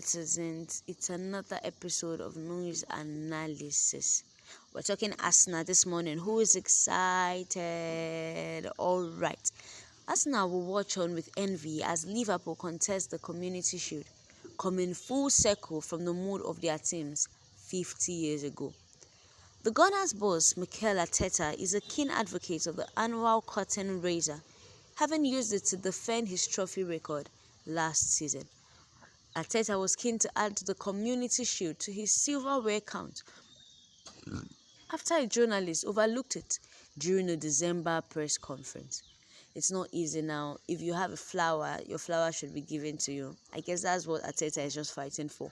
citizens, it's another episode of News Analysis. We're talking Arsenal this morning. Who is excited? All right. Arsenal will watch on with envy as Liverpool contest the Community Shield, coming full circle from the mood of their teams 50 years ago. The Gunners' boss, MIKEL ARTETA, is a keen advocate of the annual curtain raiser, having used it to defend his trophy record last season. ARTETA was keen to add the Community Shield to his silverware count after a journalist overlooked it during a December press conference. It's not easy now. If you have a flower, your flower should be given to you. I guess that's what ARTETA is just fighting for.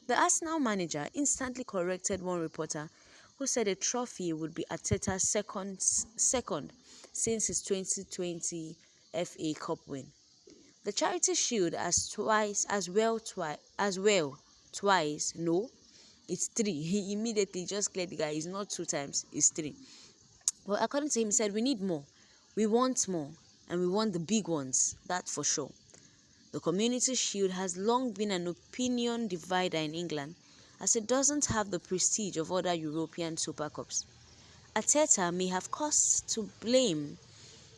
The Arsenal manager instantly corrected one reporter who said a trophy would be Arteta's second since his 2020 FA Cup win. The Charity Shield twice. No, it's 3. He immediately just cleared the guy. It's not 2 times, it's 3. Well, according to him, he said, we need more. We want more. And we want the big ones. That's for sure. The Community Shield has long been an opinion divider in England, as it doesn't have the prestige of other European Super Cups. ARTETA may have cause to blame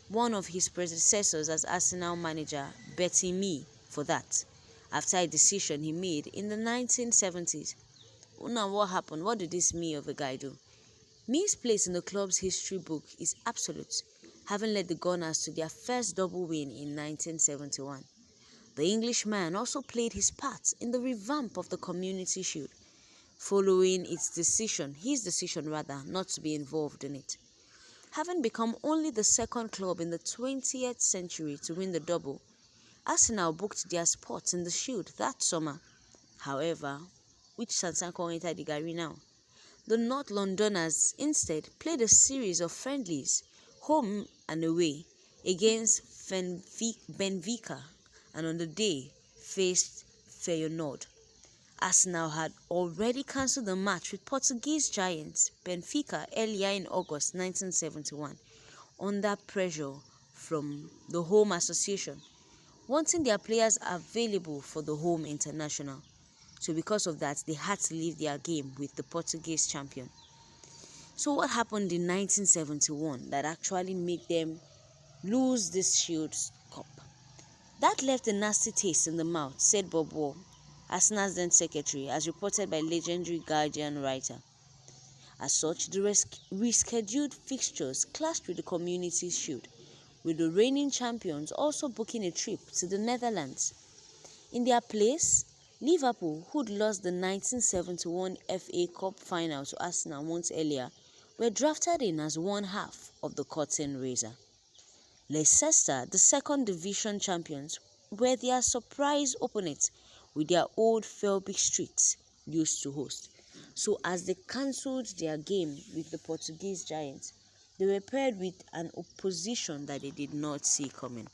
one of his predecessors as Arsenal manager, Betty Mee, for that, after a decision he made in the 1970s. Now, what happened? What did this Mee of a guy do? Mee's place in the club's history book is absolute, having led the Gunners to their first double win in 1971. The Englishman also played his part in the revamp of the Community Shield, following his decision not to be involved in it. Having become only the second club in the 20th century to win the double, Arsenal booked their spot in the Shield that summer. However, which Sansanko entered the Gary now? The North Londoners instead played a series of friendlies, home and away, against Benfica, and on the day faced Feyenoord. Arsenal had already cancelled the match with Portuguese giants Benfica earlier in August 1971, under pressure from the home association, wanting their players available for the home international. So because of that, they had to leave their game with the Portuguese champion. So what happened in 1971 that actually made them lose this Shield Cup? That left a nasty taste in the mouth, said Bob Wall, Arsenal's then secretary, as reported by legendary Guardian writer. As such, the rescheduled fixtures clashed with the Community Shield, with the reigning champions also booking a trip to the Netherlands. In their place, Liverpool, who'd lost the 1971 FA Cup final to Arsenal months earlier, were drafted in as one half of the curtain raiser. Leicester, the second division champions, were their surprise opponents, with their old Felby Street used to host. So as they cancelled their game with the Portuguese giants, they were paired with an opposition that they did not see coming.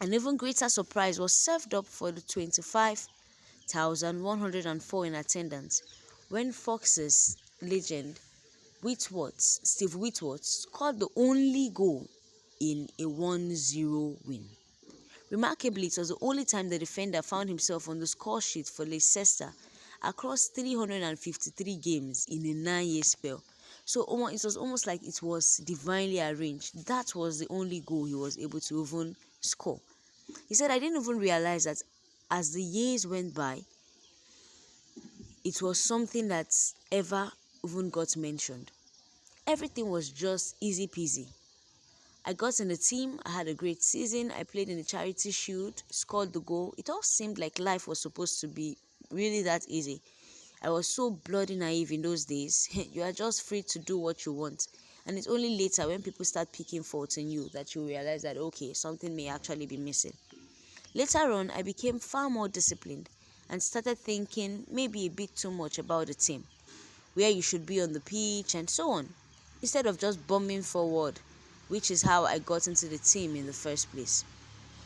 An even greater surprise was served up for the 25,104 in attendance when Fox's legend Steve Whitworth scored the only goal in a 1-0 win. Remarkably, it was the only time the defender found himself on the score sheet for Leicester across 353 games in a 9-year spell. So it was almost like it was divinely arranged. That was the only goal he was able to even score. He said, I didn't even realize that as the years went by, it was something that ever even got mentioned. Everything was just easy peasy. I got in the team, I had a great season, I played in the Charity Shield, scored the goal. It all seemed like life was supposed to be really that easy. I was so bloody naive in those days. You are just free to do what you want. And it's only later when people start picking faults in you that you realize that, okay, something may actually be missing. Later on, I became far more disciplined and started thinking maybe a bit too much about the team, where you should be on the pitch and so on, instead of just bombing forward, which is how I got into the team in the first place.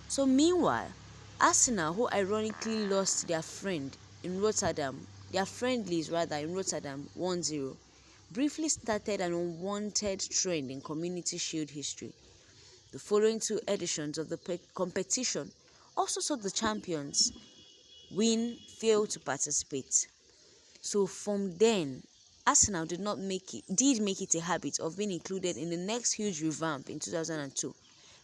So meanwhile, Arsenal, who ironically lost their friendlies in Rotterdam 1-0, briefly started an unwanted trend in Community Shield history. The following 2 editions of the competition also saw the champions win, fail to participate. So from then, Arsenal did make it a habit of being included in the next huge revamp in 2002,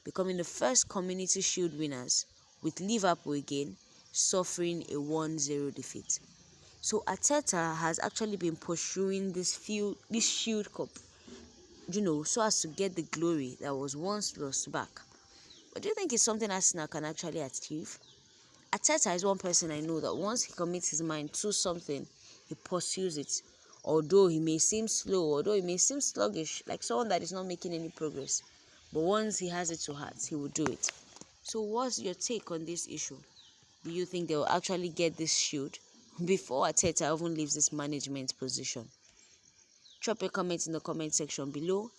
becoming the first Community Shield winners, with Liverpool again suffering a 1-0 defeat. So Arteta has actually been pursuing this Shield Cup, so as to get the glory that was once lost back. But do you think it's something Arsenal can actually achieve? Arteta is one person I know that once he commits his mind to something, he pursues it. Although he may seem slow, although he may seem sluggish, like someone that is not making any progress. But once he has it to heart, he will do it. So what's your take on this issue? Do you think they will actually get this shield before Arteta even leaves this management position? Drop your comments in the comment section below